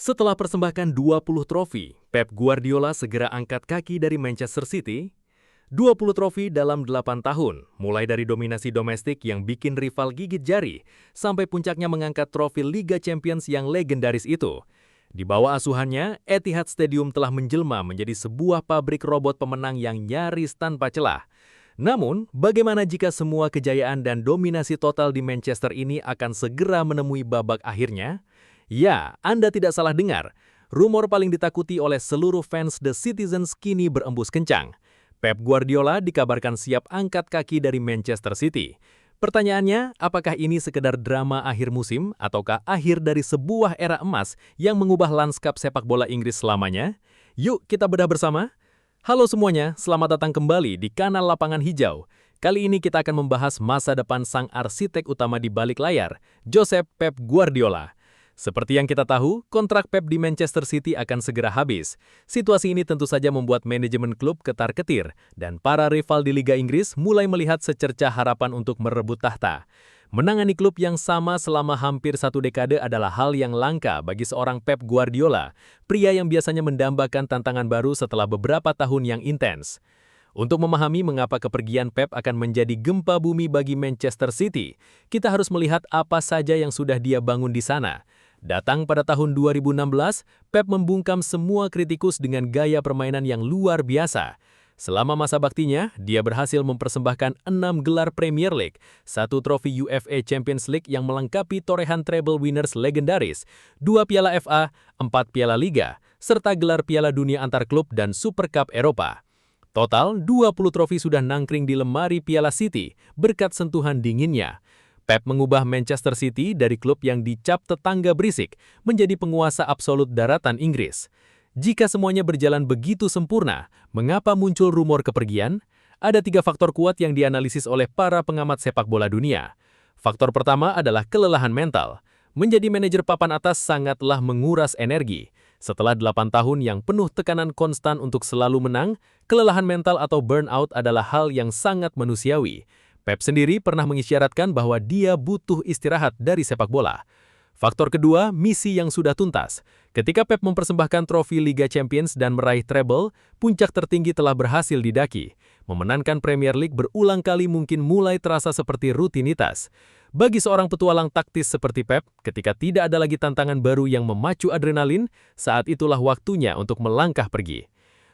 Setelah persembahkan 20 trofi, Pep Guardiola segera angkat kaki dari Manchester City. 20 trofi dalam 8 tahun, mulai dari dominasi domestik yang bikin rival gigit jari, sampai puncaknya mengangkat trofi Liga Champions yang legendaris itu. Di bawah asuhannya, Etihad Stadium telah menjelma menjadi sebuah pabrik robot pemenang yang nyaris tanpa celah. Namun, bagaimana jika semua kejayaan dan dominasi total di Manchester ini akan segera menemui babak akhirnya? Ya, Anda tidak salah dengar. Rumor paling ditakuti oleh seluruh fans The Citizens kini berembus kencang. Pep Guardiola dikabarkan siap angkat kaki dari Manchester City. Pertanyaannya, apakah ini sekedar drama akhir musim ataukah akhir dari sebuah era emas yang mengubah lanskap sepak bola Inggris selamanya? Yuk kita bedah bersama. Halo semuanya, selamat datang kembali di kanal Lapangan Hijau. Kali ini kita akan membahas masa depan sang arsitek utama di balik layar, Josep Pep Guardiola. Seperti yang kita tahu, kontrak Pep di Manchester City akan segera habis. Situasi ini tentu saja membuat manajemen klub ketar-ketir, dan para rival di Liga Inggris mulai melihat secercah harapan untuk merebut tahta. Menangani klub yang sama selama hampir 1 dekade adalah hal yang langka bagi seorang Pep Guardiola, pria yang biasanya mendambakan tantangan baru setelah beberapa tahun yang intens. Untuk memahami mengapa kepergian Pep akan menjadi gempa bumi bagi Manchester City, kita harus melihat apa saja yang sudah dia bangun di sana. Datang pada tahun 2016, Pep membungkam semua kritikus dengan gaya permainan yang luar biasa. Selama masa baktinya, dia berhasil mempersembahkan 6 gelar Premier League, 1 trofi UEFA Champions League yang melengkapi torehan treble winners legendaris, 2 piala FA, 4 piala Liga, serta gelar Piala Dunia antar klub dan Super Cup Eropa. Total, 20 trofi sudah nangkring di lemari Piala City berkat sentuhan dinginnya. Pep mengubah Manchester City dari klub yang dicap tetangga berisik menjadi penguasa absolut daratan Inggris. Jika semuanya berjalan begitu sempurna, mengapa muncul rumor kepergian? Ada 3 faktor kuat yang dianalisis oleh para pengamat sepak bola dunia. Faktor pertama adalah kelelahan mental. Menjadi manajer papan atas sangatlah menguras energi. Setelah 8 tahun yang penuh tekanan konstan untuk selalu menang, kelelahan mental atau burnout adalah hal yang sangat manusiawi. Pep sendiri pernah mengisyaratkan bahwa dia butuh istirahat dari sepak bola. Faktor kedua, misi yang sudah tuntas. Ketika Pep mempersembahkan trofi Liga Champions dan meraih treble, puncak tertinggi telah berhasil didaki. Memenangkan Premier League berulang kali mungkin mulai terasa seperti rutinitas. Bagi seorang petualang taktis seperti Pep, ketika tidak ada lagi tantangan baru yang memacu adrenalin, saat itulah waktunya untuk melangkah pergi.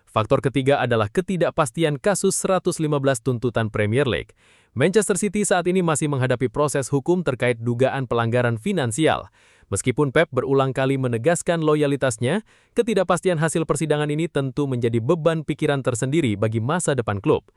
Faktor ketiga adalah ketidakpastian kasus 115 tuntutan Premier League. Manchester City saat ini masih menghadapi proses hukum terkait dugaan pelanggaran finansial. Meskipun Pep berulang kali menegaskan loyalitasnya, ketidakpastian hasil persidangan ini tentu menjadi beban pikiran tersendiri bagi masa depan klub.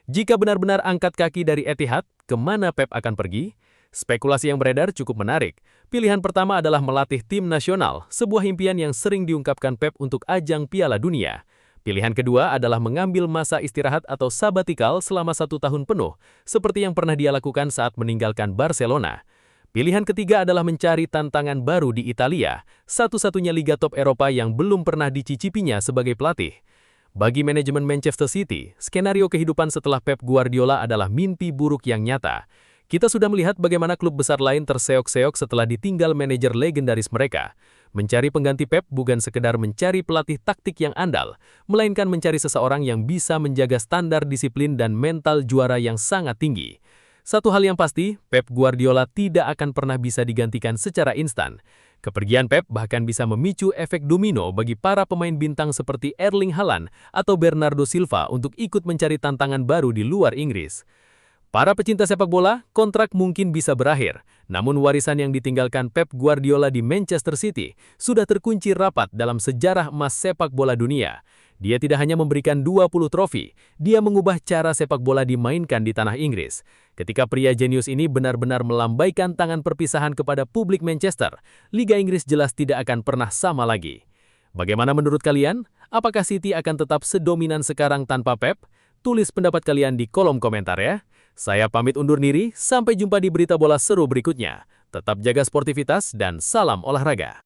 Jika benar-benar angkat kaki dari Etihad, kemana Pep akan pergi? Spekulasi yang beredar cukup menarik. Pilihan pertama adalah melatih tim nasional, sebuah impian yang sering diungkapkan Pep untuk ajang Piala Dunia. Pilihan kedua adalah mengambil masa istirahat atau sabatikal selama 1 tahun penuh, seperti yang pernah dia lakukan saat meninggalkan Barcelona. Pilihan ketiga adalah mencari tantangan baru di Italia, satu-satunya liga top Eropa yang belum pernah dicicipinya sebagai pelatih. Bagi manajemen Manchester City, skenario kehidupan setelah Pep Guardiola adalah mimpi buruk yang nyata. Kita sudah melihat bagaimana klub besar lain terseok-seok setelah ditinggal manajer legendaris mereka. Mencari pengganti Pep bukan sekedar mencari pelatih taktik yang andal, melainkan mencari seseorang yang bisa menjaga standar disiplin dan mental juara yang sangat tinggi. Satu hal yang pasti, Pep Guardiola tidak akan pernah bisa digantikan secara instan. Kepergian Pep bahkan bisa memicu efek domino bagi para pemain bintang seperti Erling Haaland atau Bernardo Silva untuk ikut mencari tantangan baru di luar Inggris. Para pecinta sepak bola, kontrak mungkin bisa berakhir, namun warisan yang ditinggalkan Pep Guardiola di Manchester City sudah terkunci rapat dalam sejarah emas sepak bola dunia. Dia tidak hanya memberikan 20 trofi, dia mengubah cara sepak bola dimainkan di tanah Inggris. Ketika pria jenius ini benar-benar melambaikan tangan perpisahan kepada publik Manchester, Liga Inggris jelas tidak akan pernah sama lagi. Bagaimana menurut kalian? Apakah City akan tetap sedominan sekarang tanpa Pep? Tulis pendapat kalian di kolom komentar ya. Saya pamit undur diri, sampai jumpa di berita bola seru berikutnya. Tetap jaga sportivitas dan salam olahraga.